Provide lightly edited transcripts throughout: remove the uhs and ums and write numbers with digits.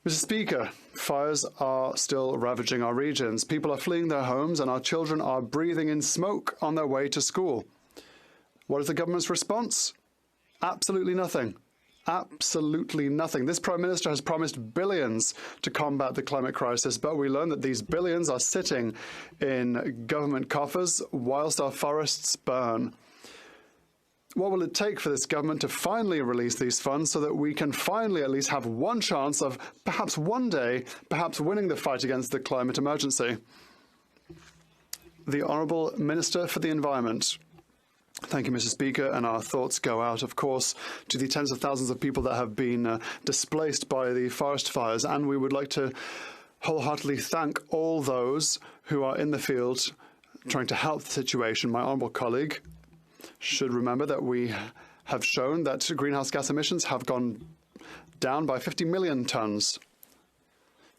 Mr. Speaker, fires are still ravaging our regions. People are fleeing their homes and our children are breathing in smoke on their way to school. What is the government's response? Absolutely nothing. Absolutely nothing. This Prime Minister has promised billions to combat the climate crisis, but we learn that these billions are sitting in government coffers whilst our forests burn. What will it take for this government to finally release these funds so that we can finally at least have one chance of perhaps one day, perhaps winning the fight against the climate emergency? The Honourable Minister for the Environment. Thank you, Mr. Speaker, and our thoughts go out, of course, to the tens of thousands of people that have been displaced by the forest fires, and we would like to wholeheartedly thank all those who are in the field trying to help the situation. My honourable colleague should remember that we have shown that greenhouse gas emissions have gone down by 50 million tonnes.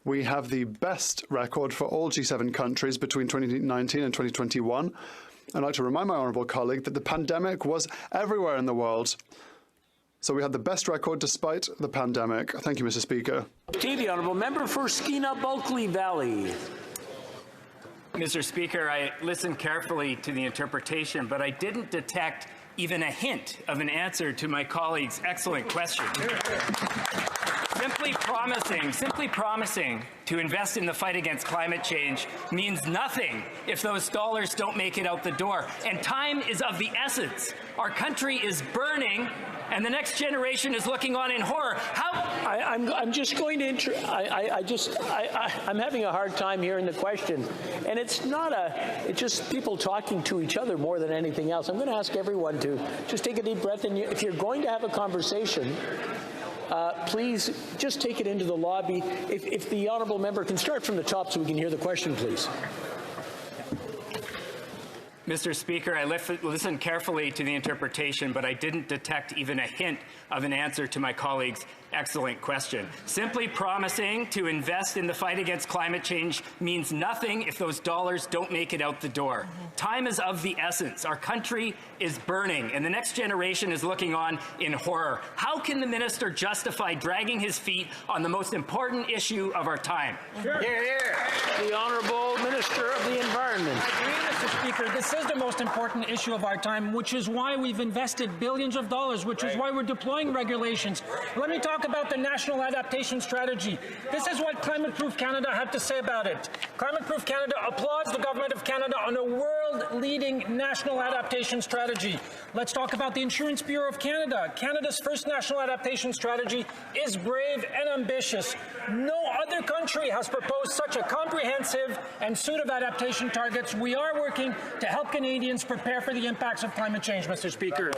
We have the best record for all G7 countries between 2019 and 2021. I'd like to remind my honourable colleague that the pandemic was everywhere in the world. So we had the best record despite the pandemic. Thank you, Mr. Speaker. The honourable member for Skeena-Bulkley Valley. Mr. Speaker, I listened carefully to the interpretation, but I didn't detect even a hint of an answer to my colleague's excellent question. Simply promising to invest in the fight against climate change means nothing if those dollars don't make it out the door. And time is of the essence. Our country is burning, and the next generation is looking on in horror. I'm just going to I'm having a hard time hearing the question, and it's just people talking to each other more than anything else. I'm going to ask everyone to just take a deep breath, and if you're going to have a conversation, please just take it into the lobby. If the honourable member can start from the top so we can hear the question, please. Mr. Speaker, I listened carefully to the interpretation, but I didn't detect even a hint of an answer to my colleague's excellent question. Simply promising to invest in the fight against climate change means nothing if those dollars don't make it out the door. Time is of the essence. Our country is burning, and the next generation is looking on in horror. How can the minister justify dragging his feet on the most important issue of our time? Sure. The Honourable Minister of the Environment. I agree, Mr. Speaker. This is the most important issue of our time, which is why we've invested billions of dollars, which is why we're deploying regulations. Let me talk about the National Adaptation Strategy. This is what Climate Proof Canada had to say about it. Climate Proof Canada applauds the Government of Canada on a world-leading national adaptation strategy. Let's talk about the Insurance Bureau of Canada. Canada's first national adaptation strategy is brave and ambitious. No other country has proposed such a comprehensive and suite of adaptation targets. We are working to help Canadians prepare for the impacts of climate change, Mr. Speaker.